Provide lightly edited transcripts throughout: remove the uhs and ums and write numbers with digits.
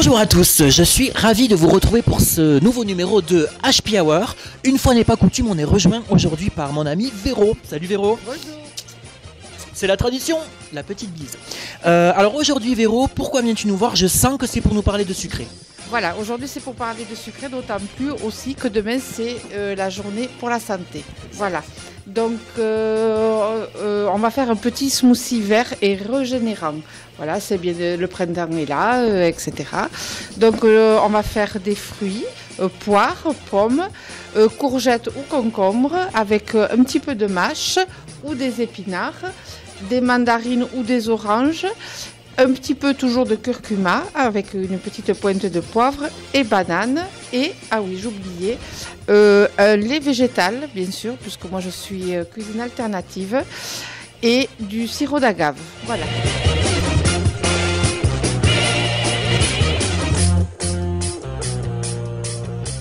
Bonjour à tous, je suis ravi de vous retrouver pour ce nouveau numéro de HP Hour. Une fois n'est pas coutume, on est rejoint aujourd'hui par mon ami Véro. Salut Véro. Bonjour. C'est la tradition, la petite bise. Alors aujourd'hui Véro, pourquoi viens-tu nous voir? Je sens que c'est pour nous parler de sucré. Voilà, aujourd'hui c'est pour parler de sucré, d'autant plus aussi que demain c'est la journée pour la santé. Voilà, donc on va faire un petit smoothie vert et régénérant. Voilà, c'est bien, le printemps est là, etc. Donc on va faire des fruits, poires, pommes, courgettes ou concombres avec un petit peu de mâche ou des épinards, des mandarines ou des oranges. Un petit peu toujours de curcuma avec une petite pointe de poivre et banane. Et, ah oui, j'oubliais, un lait végétal, bien sûr, puisque moi je suis cuisine alternative, et du sirop d'agave. Voilà.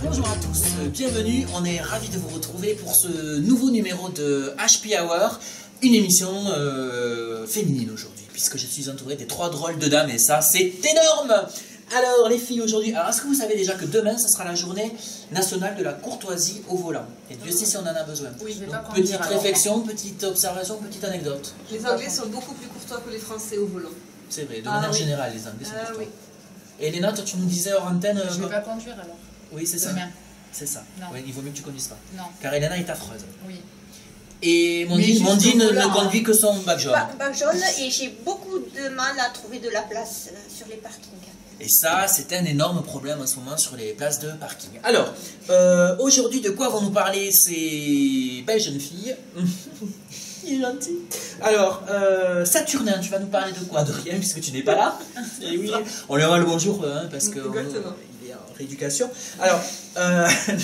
Bonjour à tous, bienvenue, on est ravis de vous retrouver pour ce nouveau numéro de HP Hour, une émission féminine aujourd'hui. Puisque je suis entouré des 3 drôles de dames et ça c'est énorme. Alors les filles aujourd'hui, alors est-ce que vous savez déjà que demain ça sera la journée nationale de la courtoisie au volant? Et Dieu sait si on en a besoin. Oui, donc, petite réflexion, petite observation, petite anecdote. Les Anglais sont beaucoup plus courtois que les Français au volant. C'est vrai, de manière générale les Anglais sont courtois. Oui. Et Elena, toi tu nous disais hors antenne... Je ne vais pas conduire alors. Oui c'est ça. Demain. C'est ça. Non. Ouais, il vaut mieux que tu conduises pas. Non. Car Elena est affreuse. Oui. Et Mondine ne conduit que son bac jaune. Bac jaune, et j'ai beaucoup de mal à trouver de la place sur les parkings. Et ça, c'est un énorme problème en ce moment sur les places de parking. Alors, aujourd'hui, de quoi vont nous parler ces belles jeunes filles? Il est gentil. Alors, Saturnin, tu vas nous parler de quoi? De rien, puisque tu n'es pas là. Et oui, on lui envoie le bonjour, parce qu'il est en rééducation. Alors,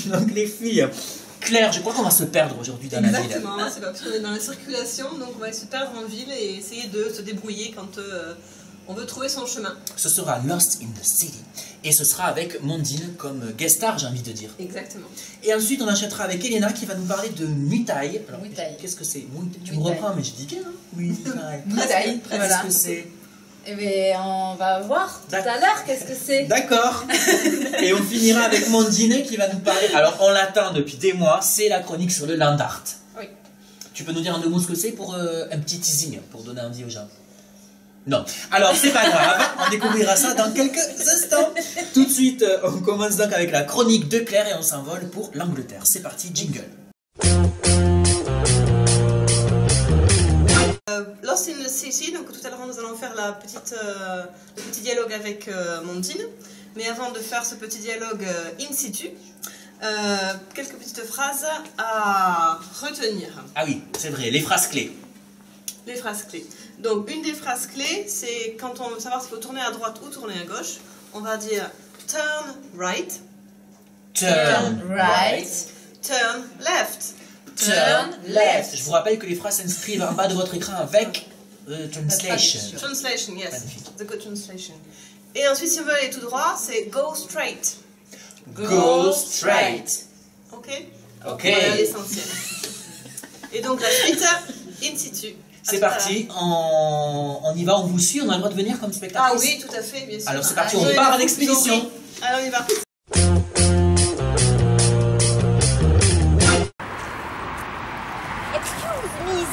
donc les filles... Claire, je crois qu'on va se perdre aujourd'hui dans la ville. Exactement, c'est parce qu'on est dans la circulation, donc on va se perdre en ville et essayer de se débrouiller quand on veut trouver son chemin. Ce sera Lost in the City, et ce sera avec Mondine comme guest star, j'ai envie de dire. Exactement. Et ensuite, on enchaînera avec Elena qui va nous parler de Muay Thai. Alors, Muay Thai. qu'est-ce que c'est? Tu me reprends, mais je dis bien, hein? Muay Thai. Muay Thai, voilà. Qu'est-ce que c'est? Eh bien, on va voir tout à l'heure qu'est-ce que c'est. D'accord. Et on finira avec Mondine qui va nous parler. Alors, on l'attend depuis des mois, c'est la chronique sur le land art. Oui. Tu peux nous dire en 2 mots ce que c'est pour un petit teasing, pour donner envie aux gens? Non. Alors, c'est pas grave, on découvrira ça dans quelques instants. Tout de suite, on commence donc avec la chronique de Claire et on s'envole pour l'Angleterre. C'est parti, jingle. Lost in the City, donc tout à l'heure nous allons faire le petit dialogue avec Mondine. Mais avant de faire ce petit dialogue in situ, quelques petites phrases à retenir. Ah oui, c'est vrai, les phrases clés. Les phrases clés. Donc une des phrases clés, c'est quand on veut savoir s'il faut tourner à droite ou tourner à gauche, on va dire turn right, Turn right. turn left. Turn left. Je vous rappelle que les phrases s'inscrivent en bas de votre écran avec translation. Translation, yes. Magnifique. The good translation. Et ensuite, si on veut aller tout droit, c'est go straight. Go straight. Ok? Ok. Voilà l'essentiel. Et donc la suite, in situ. C'est parti, on y va, on vous suit, on a le droit de venir comme spectatrice. Ah oui, tout à fait, bien sûr. Alors c'est parti, on part en expédition. Alors on y va. Excuse me,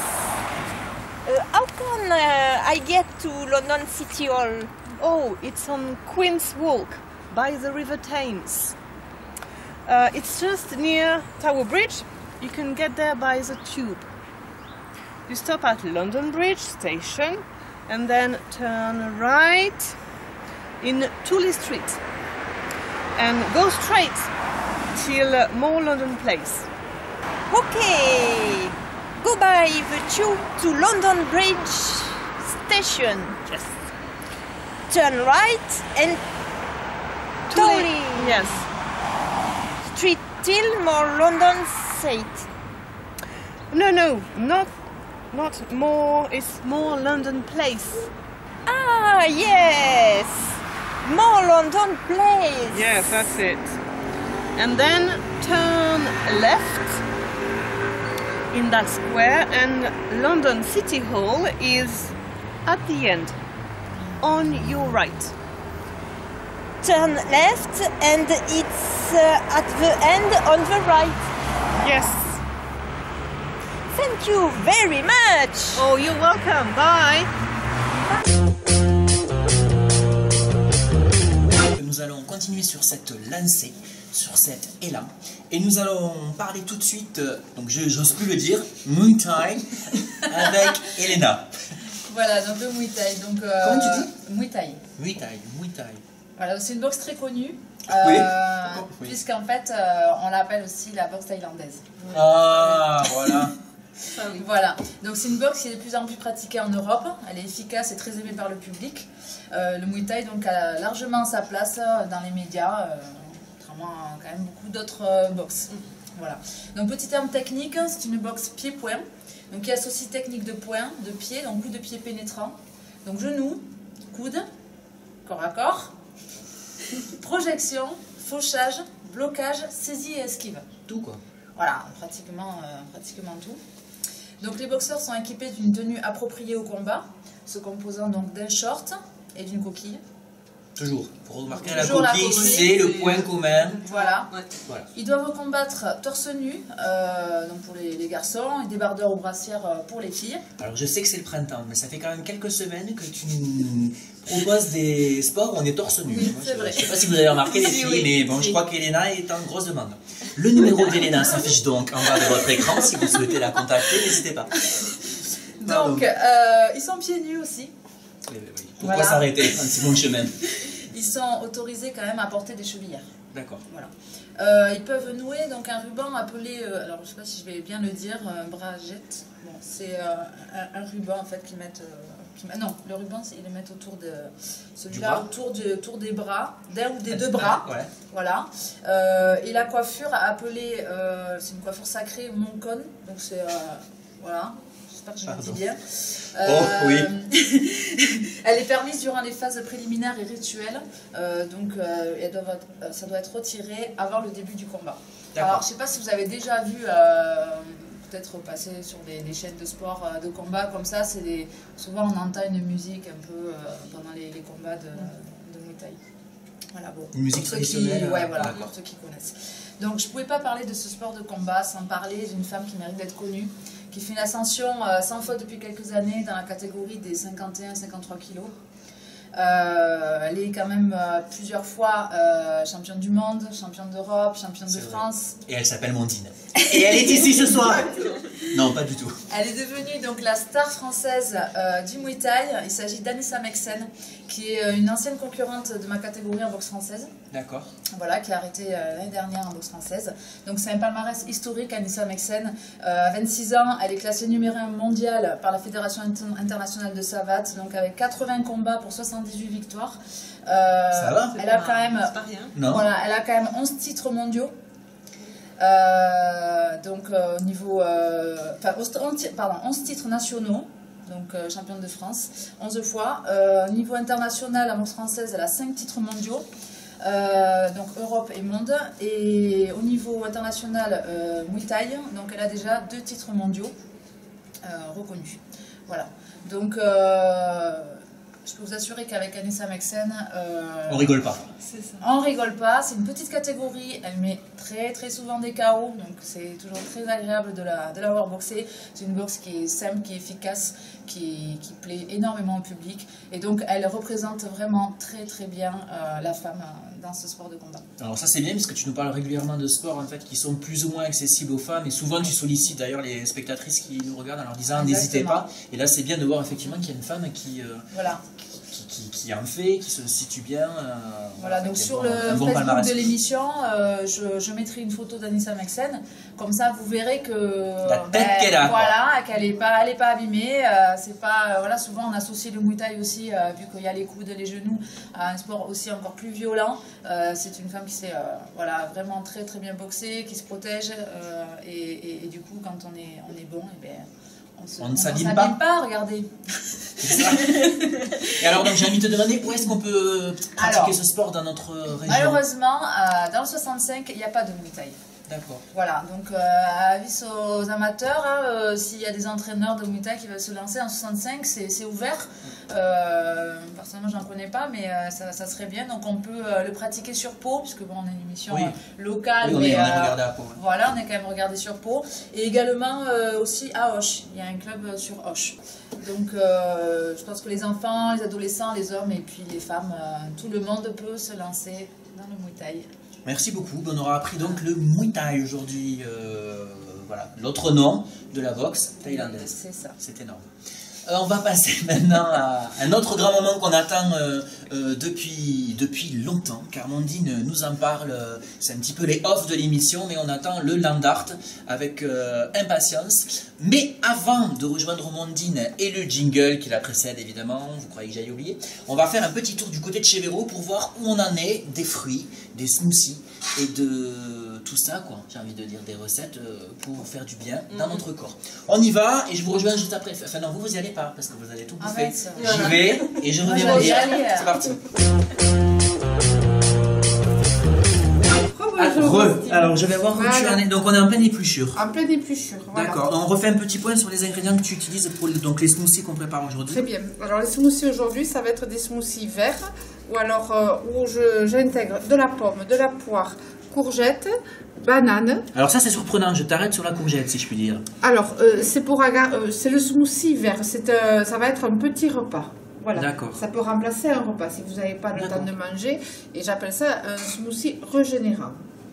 how can I get to London City Hall? Oh, it's on Queen's Walk by the River Thames. It's just near Tower Bridge. You can get there by the tube. You stop at London Bridge station and then turn right in Tooley Street and go straight till More London Place. Okay, go by the tube to London Bridge station. Yes. Turn right and Tooley Yes. Street till More London Street. No, not more. It's More London Place. Ah, yes! More London Place! Yes, that's it. And then turn left in that square, and London City Hall is at the end, on your right. turn left and it's at the end on the right. Yes. Thank you very much. Oh, you're welcome. Bye. Nous allons continuer sur cette lancée, sur cet élan, et nous allons parler tout de suite, donc j'ose plus le dire, Muay Thai avec Elena. Voilà, donc le Muay Thai. Donc, Comment tu dis? Muay Thai. Muay Thai, Muay Thai. Voilà, c'est une boxe très connue, Oui. puisqu'en fait, on l'appelle aussi la boxe thaïlandaise. Ah, voilà. Ah oui. Voilà, donc c'est une boxe qui est de plus en plus pratiquée en Europe. Elle est efficace et très aimée par le public. Le Muay Thai donc, a largement sa place dans les médias, contrairement à quand même beaucoup d'autres boxes. Voilà. Donc petit terme technique, c'est une boxe pied-point, donc qui associe technique de poing, de pied, donc coup de pied pénétrant, donc genou, coude, corps à corps, projection, fauchage, blocage, saisie et esquive. Tout quoi. Voilà, pratiquement tout. Donc les boxeurs sont équipés d'une tenue appropriée au combat, se composant donc d'un short et d'une coquille. Toujours. Pour remarquer Toujours la la coquille, coquille, c'est le point commun. Voilà. Ouais. Voilà. Ils doivent combattre torse nu, donc pour les garçons, et débardeurs ou brassières pour les filles. Alors je sais que c'est le printemps, mais ça fait quand même quelques semaines que tu nous proposes des sports où on est torse nu. Oui, Moi, c'est vrai. Je ne sais pas si vous avez remarqué les Si, filles, oui, mais bon, si. je crois qu'Elena est en grosse demande. Le numéro d'Elena s'affiche donc en bas de votre écran. Si vous souhaitez la contacter, n'hésitez pas. Pardon. Donc, ils sont pieds nus aussi. Oui, oui, oui. Pourquoi Voilà. s'arrêter un petit bout de chemin? Ils sont autorisés quand même à porter des chevillères. D'accord. Voilà. Ils peuvent nouer donc un ruban appelé, alors je sais pas si je vais bien le dire, bragette. Bon, c'est un ruban en fait qu'ils mettent. Non, le ruban ils le mettent autour de celui-là, autour des bras, d'un ou des deux bras. Ouais. Voilà. Et la coiffure appelée, c'est une coiffure sacrée Moncon. Donc c'est voilà. J'espère que je le dis bien. Oh, oui. Elle est permise durant les phases préliminaires et rituelles, donc ça doit être retiré avant le début du combat. D'accord. Alors, je ne sais pas si vous avez déjà vu, peut-être passer sur des chaînes de sport de combat comme ça, souvent on entend une musique un peu pendant les combats de Muay Thai. Voilà, bon. Une musique Pour ceux qui- traditionnelle. Ouais, voilà, D'accord. pour ceux qui connaissent. Donc je ne pouvais pas parler de ce sport de combat sans parler d'une femme qui mérite d'être connue, qui fait une ascension sans faute depuis quelques années dans la catégorie des 51-53 kilos. Elle est quand même plusieurs fois championne du monde, championne d'Europe, championne de C'est vrai. France. Et elle s'appelle Mondine. Et elle est ici ce soir. Non, pas du tout. Elle est devenue donc la star française du Muay Thai. Il s'agit d'Anissa Meksen, qui est une ancienne concurrente de ma catégorie en boxe française. D'accord. Voilà, qui a arrêté l'année dernière en boxe française. Donc c'est un palmarès historique, Anissa Meksen. À 26 ans, elle est classée numéro 1 mondial par la Fédération internationale de savate, donc avec 80 combats pour 78 victoires. Ça va? Elle a quand même, C'est pas rien. Non. voilà, elle a quand même 11 titres mondiaux. Donc au niveau, enfin 11 titres nationaux. Donc championne de France, 11 fois. Au niveau international, la boxe française, elle a 5 titres mondiaux. Donc Europe et monde, et au niveau international Muay Thai, donc elle a déjà 2 titres mondiaux reconnus. Voilà, donc je peux vous assurer qu'avec Anissa Meksen, On rigole pas. C'est ça. on rigole pas, c'est une petite catégorie, elle met très souvent des KO, donc c'est toujours très agréable de la voir boxer. C'est une boxe qui est simple, qui est efficace, qui plaît énormément au public, et donc elle représente vraiment très bien la femme dans ce sport de combat. Alors ça c'est bien parce que tu nous parles régulièrement de sports en fait qui sont plus ou moins accessibles aux femmes et souvent tu sollicites d'ailleurs les spectatrices qui nous regardent en leur disant n'hésitez Exactement. pas. Et là c'est bien de voir effectivement qu'il y a une femme qui Voilà. qui en fait, qui se situe bien. Voilà, donc qui a sur un le bon Facebook palmarès. de l'émission, je mettrai une photo d'Anissa Meksen. Comme ça, vous verrez que La tête qu'elle a, quoi. voilà, qu'elle est pas abîmée. C'est pas, voilà, souvent on associe le Muay Thai aussi, vu qu'il y a les coudes, les genoux, à un sport aussi encore plus violent. C'est une femme qui sait, voilà, vraiment très bien boxer, qui se protège, et du coup, quand on est bon, et ben, On ne s'abîme pas. Regardez. C'est ça. Et alors donc j'ai envie de te demander où est-ce qu'on peut pratiquer Alors, ce sport dans notre région. Malheureusement, dans le 65, il n'y a pas de Muay Thai. D'accord. Voilà, donc avis aux amateurs, hein, s'il y a des entraîneurs de Muay Thai qui veulent se lancer en 65, c'est ouvert. Personnellement, j'en connais pas, mais ça serait bien. Donc on peut le pratiquer sur Pau, puisque bon, on a une émission locale. Oui, on est regardé à Pau. Voilà, on est quand même regardé sur Pau. Et également aussi à Auch. Il y a un club sur Auch. Donc je pense que les enfants, les adolescents, les hommes et puis les femmes, tout le monde peut se lancer dans le Muay Thai. Merci beaucoup. On aura appris donc le Muay Thai aujourd'hui. Voilà, l'autre nom de la boxe thaïlandaise. C'est ça. C'est énorme. On va passer maintenant à un autre grand moment qu'on attend depuis longtemps, car Mondine nous en parle. C'est un petit peu les off de l'émission, mais on attend le land art avec impatience. Mais avant de rejoindre Mondine et le jingle qui la précède évidemment, vous croyez que j'aille oublier, on va faire un petit tour du côté de chez Véro pour voir où on en est des fruits, des smoothies et de tout ça, quoi. J'ai envie de dire des recettes pour faire du bien dans notre corps. On y va et je vous rejoins juste après. Enfin non, vous y allez pas parce que vous allez tout bouffer. J'y vais et je reviens dire. C'est parti. Alors je vais voir où tu en es. Donc on est en pleine épluchure. En pleine épluchure, voilà. D'accord. On refait un petit point sur les ingrédients que tu utilises pour donc les smoothies qu'on prépare aujourd'hui. Très bien. Alors les smoothies aujourd'hui, ça va être des smoothies verts ou alors où j'intègre de la pomme, de la poire, courgette, banane. Alors ça c'est surprenant, je t'arrête sur la courgette si je puis dire. Alors c'est le smoothie vert, ça va être un petit repas. Voilà. D'accord. Ça peut remplacer un repas si vous n'avez pas le temps de manger. Et j'appelle ça un smoothie régénérant.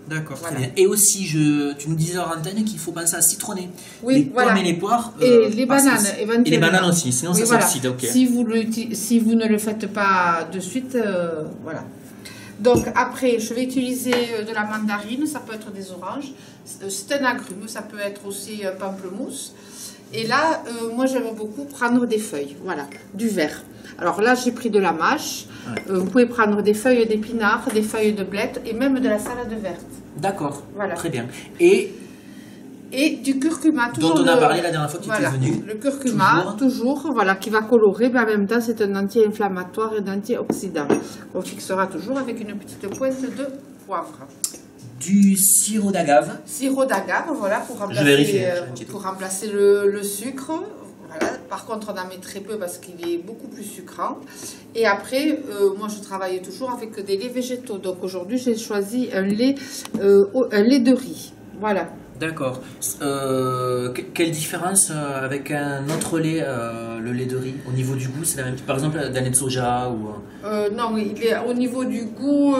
D'accord, voilà. Très bien. Et aussi, tu nous disais hors antenne qu'il faut penser à citronner. Oui, les pommes et les poires. Et les bananes, éventuellement. Et les bananes aussi, sinon ça s'oxyde. Okay. Si vous ne le faites pas de suite, voilà. Donc après, je vais utiliser de la mandarine, ça peut être des oranges. C'est un agrume, ça peut être aussi un pamplemousse. Et là, moi j'aime beaucoup prendre des feuilles, voilà, du vert. Alors là, j'ai pris de la mâche. Ouais. Vous pouvez prendre des feuilles d'épinards, des feuilles de blette et même de la salade verte. D'accord, voilà. Très bien. Et du curcuma. Dont on a parlé la dernière fois que tu étais venu. Le curcuma, toujours, voilà, qui va colorer, mais en même temps, c'est un anti-inflammatoire et un antioxydant. On fixera toujours avec une petite pointe de poivre. Du sirop d'agave. Sirop d'agave, voilà, pour remplacer le sucre. Voilà. Par contre, on en met très peu parce qu'il est beaucoup plus sucrant. Et après, moi, je travaille toujours avec des laits végétaux. Donc aujourd'hui, j'ai choisi un lait de riz. Voilà. D'accord. Quelle différence avec un autre lait, le lait de riz, au niveau du goût? C'est la même, par exemple, d'un lait de soja ou... Non, au niveau du goût,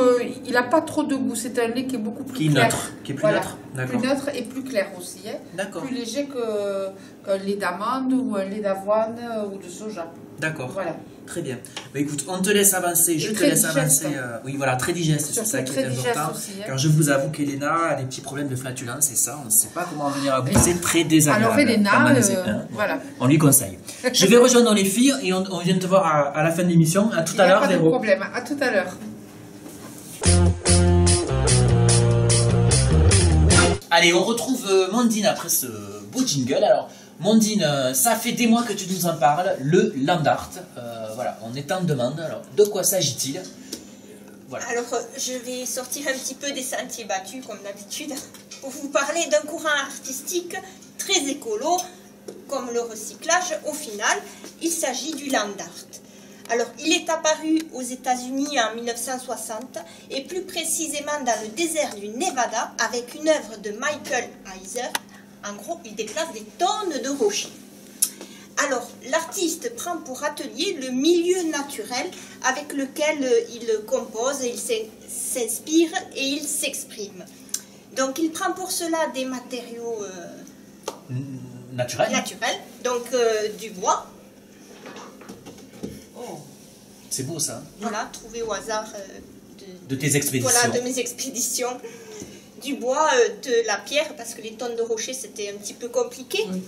il n'a pas trop de goût. C'est un lait qui est beaucoup plus clair. Qui est plus neutre. Plus neutre et plus clair aussi. Hein. D'accord. Plus léger qu'un lait d'amande ou un lait d'avoine ou de soja. D'accord. Voilà. Très bien. Bah, écoute, on te laisse avancer, je te laisse avancer. Oui, voilà, très digeste, c'est ça qui est important. Aussi, hein. Car je vous avoue qu'Elena a des petits problèmes de flatulence et ça, on ne sait pas comment en venir à bout. C'est très désagréable. Alors Elena, voilà. On lui conseille. Je vais rejoindre les filles et on vient de te voir à la fin de l'émission. À tout à l'heure, Véro. Pas de problème. À tout à l'heure. Allez, on retrouve Mondine après ce beau jingle. Alors, Mondine, ça fait des mois que tu nous en parles, le land art. Voilà, on est en demande. Alors, de quoi s'agit-il? Voilà. Alors, je vais sortir un petit peu des sentiers battus, comme d'habitude, pour vous parler d'un courant artistique très écolo, comme le recyclage. Au final, il s'agit du land art. Alors, il est apparu aux États-Unis en 1960, et plus précisément dans le désert du Nevada, avec une œuvre de Michael Heiser. En gros, il déplace des tonnes de rochers. Alors, l'artiste prend pour atelier le milieu naturel avec lequel il compose, il s'inspire et il s'exprime. Donc, il prend pour cela des matériaux naturels. Donc du bois. Oh, c'est beau ça. Voilà, trouvé au hasard de tes expéditions. Voilà, de mes expéditions. Du bois, de la pierre, parce que les tonnes de rochers, c'était un petit peu compliqué. Oui.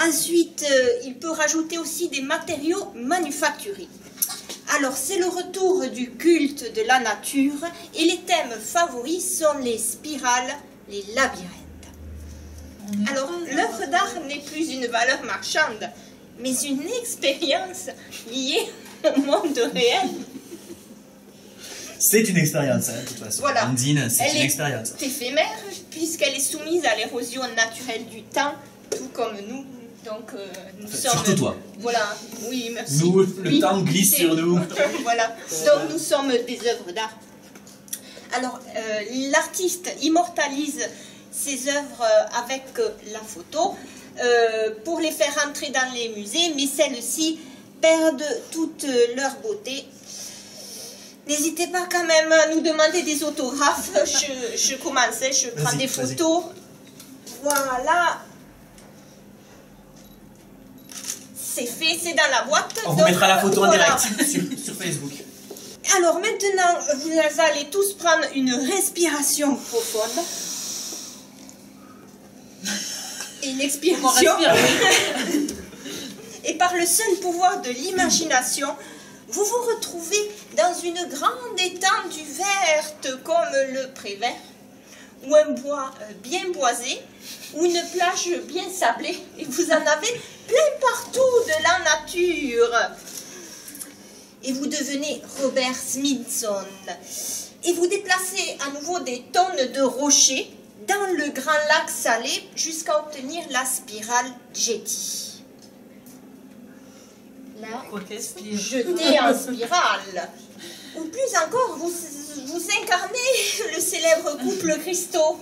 Ensuite, il peut rajouter aussi des matériaux manufacturés. Alors, c'est le retour du culte de la nature, et les thèmes favoris sont les spirales, les labyrinthes. Alors, l'œuvre d'art n'est plus une valeur marchande, mais une expérience liée au monde réel. C'est une expérience, hein, de toute façon. Voilà. Ondine, c'est une expérience. Elle est éphémère, puisqu'elle est soumise à l'érosion naturelle du temps, tout comme nous. Donc, nous sommes... Surtout toi. Voilà, oui, merci. Nous, le temps glisse sur nous. Voilà, donc nous sommes des œuvres d'art. Alors, l'artiste immortalise ses œuvres avec la photo pour les faire entrer dans les musées, mais celles-ci perdent toute leur beauté. N'hésitez pas quand même à nous demander des autographes. Je commençais, je prends des photos. Voilà. C'est fait, c'est dans la boîte. On vous mettra la photo en voilà. direct sur Facebook. Alors maintenant, vous allez tous prendre une respiration profonde. Et une expiration. Et par le seul pouvoir de l'imagination, vous vous retrouvez dans une grande étendue verte comme le Prévert, ou un bois bien boisé, ou une plage bien sablée, et vous en avez plein partout de la nature. Et vous devenez Robert Smithson, et vous déplacez à nouveau des tonnes de rochers dans le grand lac salé jusqu'à obtenir la spirale Jetty. Là, jetée en spirale. Ou plus encore, vous incarnez le célèbre couple Christo.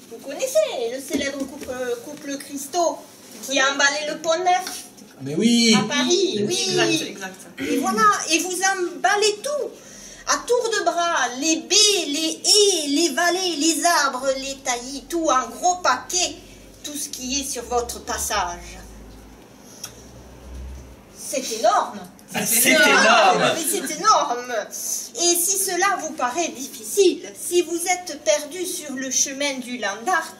Vous connaissez le célèbre couple Christo qui a emballé le Pont Neuf. Mais oui. À Paris, oui. Exact. Et voilà, et vous emballez tout. À tour de bras, les baies, les haies, les vallées, les arbres, les taillis, tout en gros paquet, tout ce qui est sur votre passage. C'est énorme. C'est énorme. Mais c'est énorme. Et si cela vous paraît difficile, si vous êtes perdu sur le chemin du Landart,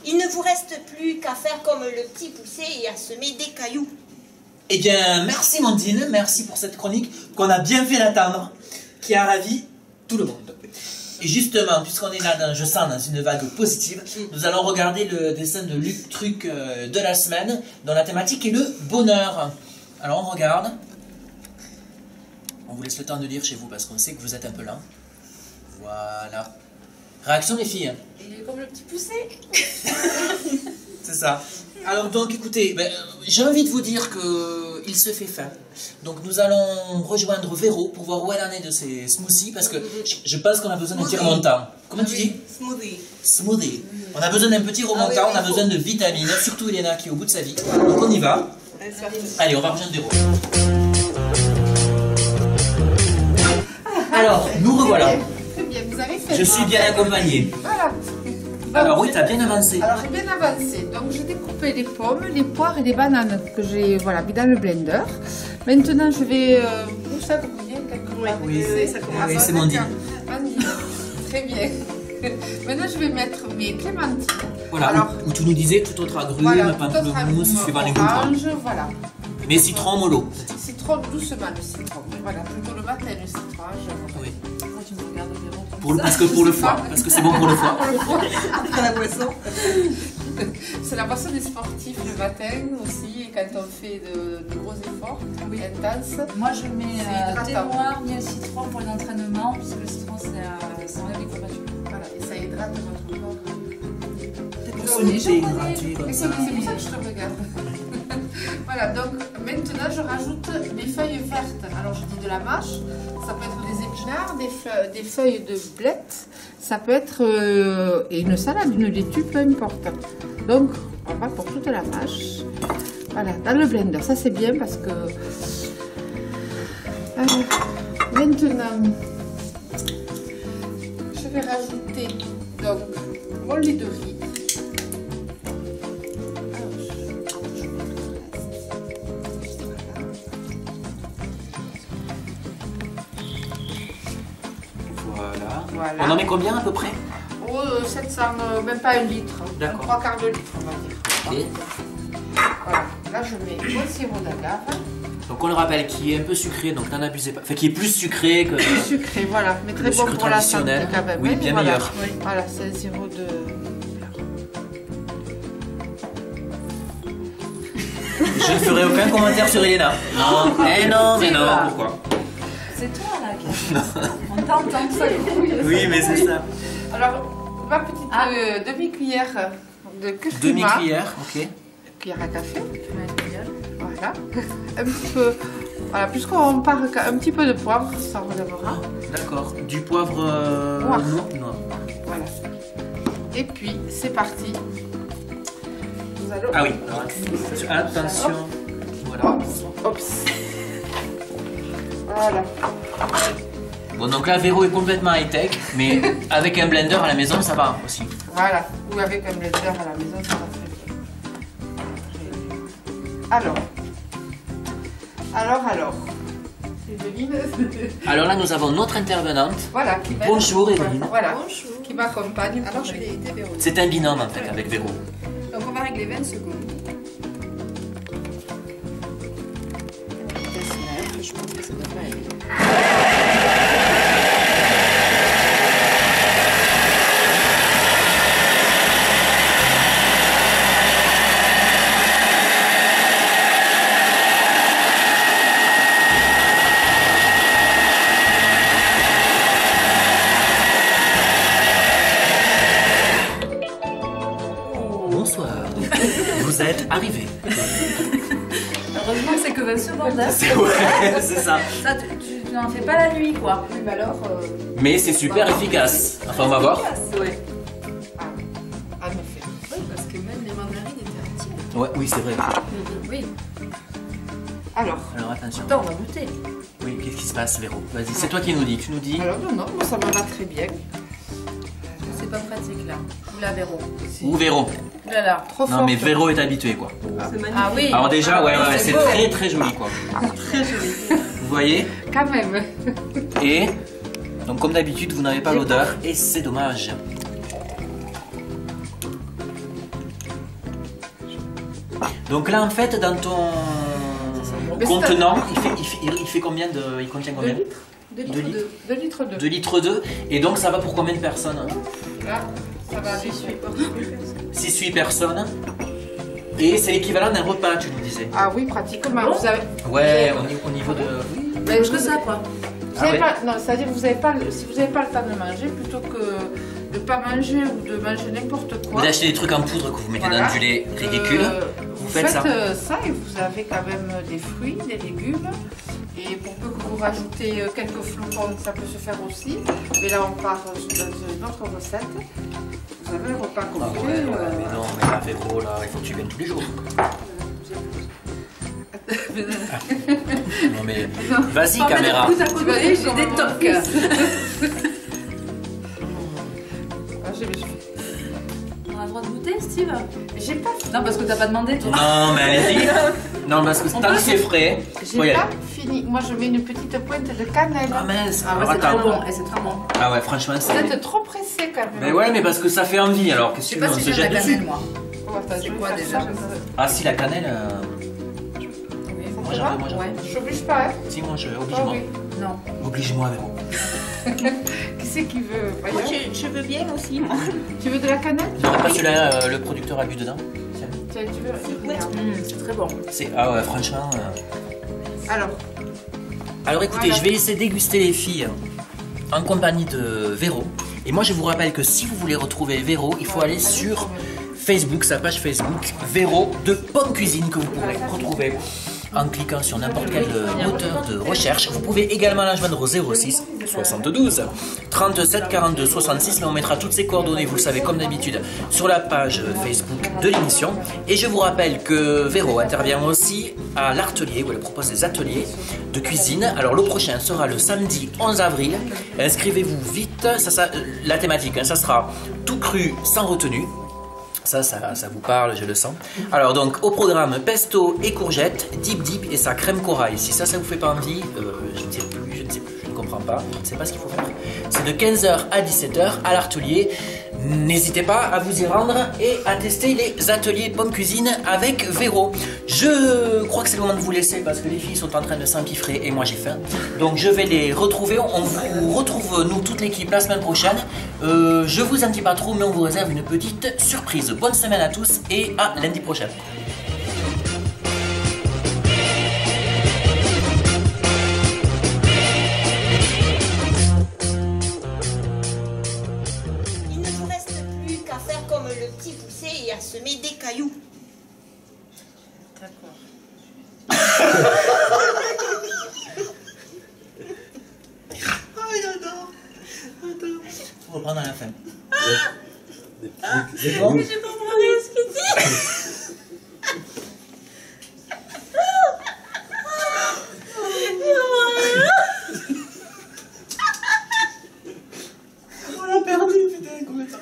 il ne vous reste plus qu'à faire comme le petit poussé et à semer des cailloux. Eh bien, merci Mandine, merci pour cette chronique qu'on a bien fait d'attendre, qui a ravi tout le monde. Et justement, puisqu'on est là, je sens, dans une vague positive, nous allons regarder le dessin de Luc Truc de la semaine, dont la thématique est le bonheur. Alors on regarde. On vous laisse le temps de lire chez vous, parce qu'on sait que vous êtes un peu lent. Voilà. Réaction les filles. Il est comme le petit poussé. C'est ça. Alors donc écoutez, j'ai envie de vous dire qu'il se fait faim. Donc nous allons rejoindre Véro pour voir où elle en est de ses smoothies, parce que je pense qu'on a besoin d'un petit remontant. Comment tu dis? Smoothie. Smoothie. On a besoin d'un petit remontant, on a besoin de vitamines, surtout Elena qui est au bout de sa vie. Donc on y va. Allez, on va rejoindre Véro. Alors, nous revoilà. Très bien, vous avez fait. Je suis bien accompagné. Voilà. Alors oui, tu as bien avancé. Alors j'ai bien avancé. Donc j'ai découpé les pommes, les poires et les bananes que j'ai mis dans le blender. Maintenant je vais vous savourer quelques Oui, ça commence. Oui, c'est Mandine. Mandine. Très bien. Maintenant je vais mettre mes clémentines. Voilà, alors, où tu nous disais tout autre agrume, voilà, pamplemousse, suivant les goûts. orange, voilà. Mais citron mollo. Citron doucement le citron. Voilà, plutôt le matin le citron. Oui. Pourquoi tu me regardes Véro comme Parce que pour le foie, parce que c'est bon pour le foie. Après la boisson. C'est la boisson des sportifs le matin aussi, et quand on fait de gros efforts intenses. Moi je mets thé hydratant. noir, miel citron pour les entraînements, puisque le citron ça enlève les courbatures. Voilà, et ça hydrate votre corps. C'est gratuit comme ça. C'est pour ça que je te regarde. Voilà, donc maintenant je rajoute mes feuilles vertes. Alors je dis de la mâche, ça peut être des épinards, des feuilles de blettes, ça peut être et une salade, une laitue, peu importe. Donc on va pour toute la mâche. Voilà, dans le blender, ça c'est bien parce que maintenant je vais rajouter donc mon lait de riz. Voilà. On en met combien à peu près? Oh, 700, même pas 1 litre. D'accord. 3 quarts de litre, on va dire. Ok. Voilà. Là, je mets mon sirop d'agave. Donc on le rappelle, qui est un peu sucré, donc n'en abusez pas. Enfin, qui est plus sucré que... Plus sucré, voilà. Mais très le bon sucre pour la santé traditionnel. quand même. Oui, bien voilà. meilleur. Oui. Voilà, c'est un sirop de... Je ne ferai aucun commentaire sur Elena. Non, mais non, pourquoi? C'est toi là qui on t'entend ça. Oui, mais c'est ça. Alors, ma petite demi-cuillère de curcuma. Demi-cuillère, ok. Cuillère à café. Voilà. Un petit peu. Voilà, puisqu'on part un petit peu de poivre, ça relèvera. D'accord. Du poivre Noir. noir. Voilà. Et puis, c'est parti. Nous allons... Ah oui. Alors, attention. Voilà. Oups. Voilà. Bon, donc là, Véro est complètement high-tech, mais avec un blender à la maison, ça va aussi. Voilà. Ou avec un blender à la maison, ça va très bien. Alors. Evelyne. Alors là, nous avons notre intervenante. Voilà. Bonjour, Evelyne. Voilà. Bonjour. Qui m'accompagne. Alors je vais aider Véro. C'est un binôme, en fait, avec Véro. Donc on va régler 20 secondes. Je pense que ça devrait aller. Bonsoir. Vous êtes arrivé. Heureusement, c'est que 20 secondes. Hein. C'est ça. Ça, tu n'en fais pas la nuit, quoi. Oui, bah alors. Mais c'est super efficace. Enfin, on va voir. Ouais. En effet. Oui, parce que même les mandarines étaient entières. Ouais, oui, c'est vrai. Oui. Alors, Attention. Attends, on va goûter. Oui, qu'est-ce qui se passe, Véro? Vas-y, c'est toi qui nous dis. Tu nous dis. non, moi, ça me va très bien. C'est pas pratique, là. Oula, Véro. Ou Véro. Oula, là. Trop fort. Non, mais Véro est habitué, quoi. C'est magnifique. Ah oui. Alors déjà, ouais, c'est beau. très très joli, quoi. Très joli. Vous voyez? Quand même. Et donc, comme d'habitude, vous n'avez pas l'odeur, et c'est dommage. Donc là, en fait, dans ton Mais contenant, il fait combien de... Il contient 2 combien? litres. 2 Deux litres litres. 2. 2 litres 2. 2 litres 2. Et donc, ça va pour combien de personnes? Là, ça va aller. 6-8 personnes. Et c'est l'équivalent d'un repas, tu nous disais. Ah oui, pratiquement. Vous avez... Ouais, au niveau de... Ben, Juste ça, quoi. Vous avez ouais. pas... Non, c'est-à-dire que vous avez pas... si vous n'avez pas le temps de manger, plutôt que de ne pas manger ou de manger n'importe quoi. Vous achetez des trucs en poudre que vous mettez Voilà. dans du lait ridicule. Vous faites ça. ça et vous avez quand même des fruits, des légumes. Et pour peu que vous rajoutez quelques flocons, ça peut se faire aussi. Mais là, on part dans une autre recette. Vous avez un repas Ah complet. ouais, mais non, mais là, Véro, là, il faut que tu viennes tous les jours. Non mais, vas-y caméra. Écoute, à côté, j'ai des tocs. Ah, On a le droit de goûter, Steve? j'ai pas, Non, parce que t'as pas demandé, toi. Non mais allez-y. Non parce que On tant peut que c'est frais, faut y j'ai aller. pas fini. Moi, je mets une petite pointe de cannelle. Ah mince, Ah ouais, alors c'est très attends. bon. Et c'est très bon. Ah ouais, franchement Vous c'est... êtes trop pressé quand même. Mais ouais, mais parce que ça fait envie alors, Je qu'est-ce sais que tu pas veux, on si se j'aime la jette dessus. cannelle, moi. Oh, attends, C'est je vais quoi, faire déjà? ça. Ah si, la cannelle, Oui. moi j'en veux, moi j'en veux. Ouais. Je t'oblige pas, hein. Si, moi je... Ah Oblige-moi. oui. Non. Oblige-moi Véro. Qui c'est qui veut? Moi, Voyons. je veux bien aussi, moi. Tu veux de la cannelle? Tu n'aurais pas celui-là, le producteur a bu dedans? Tiens. Tiens, tu veux? Ouais. C'est très bon. C'est... Ah ouais, franchement... Alors, écoutez, Voilà. je vais laisser déguster les filles en compagnie de Véro. Et moi je vous rappelle que si vous voulez retrouver Véro, il faut aller sur Facebook, sa page Facebook, Véro de Pomme Cuisine, que vous pourrez retrouver en cliquant sur n'importe quel moteur de recherche. Vous pouvez également la joindre au 06 72 37 42 66, mais on mettra toutes ces coordonnées, vous le savez comme d'habitude, sur la page Facebook de l'émission. Et je vous rappelle que Véro intervient aussi à l'Artelier, où elle propose des ateliers de cuisine. Alors le prochain sera le samedi 11 avril. Inscrivez-vous vite, la thématique, ça sera tout cru sans retenue. Ça vous parle, je le sens. Alors donc, au programme, pesto et courgettes, dip dip et sa crème corail. Si ça vous fait pas envie, je ne sais plus, je ne comprends pas, je ne sais pas ce qu'il faut faire. C'est de 15h à 17h à l'Artelier. N'hésitez pas à vous y rendre et à tester les ateliers Pomme Cuisine avec Véro. Je crois que c'est le moment de vous laisser parce que les filles sont en train de s'empiffrer et moi j'ai faim. Donc je vais les retrouver. On vous retrouve, nous, toute l'équipe, la semaine prochaine. Je vous en dis pas trop, mais on vous réserve une petite surprise. Bonne semaine à tous et à lundi prochain. Il ne vous reste le petit poussé et à semer des cailloux. D'accord. Ah, j'adore. On reprendre à la fin. J'ai pas compris ce qu'il dit. On l'a perdu, putain, complètement.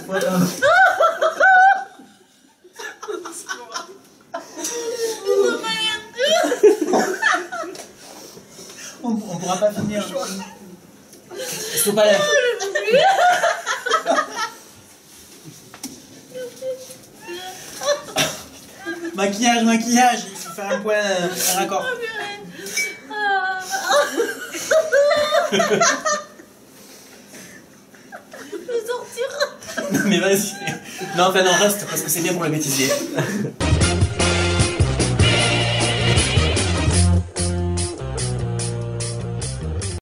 Voilà. On pourra pas finir. Stop à l'air. Maquillage, maquillage. Il faut faire un point, un raccord. Je vais sortir. Mais vas-y. Non, enfin non, reste parce que c'est bien pour le bêtisier.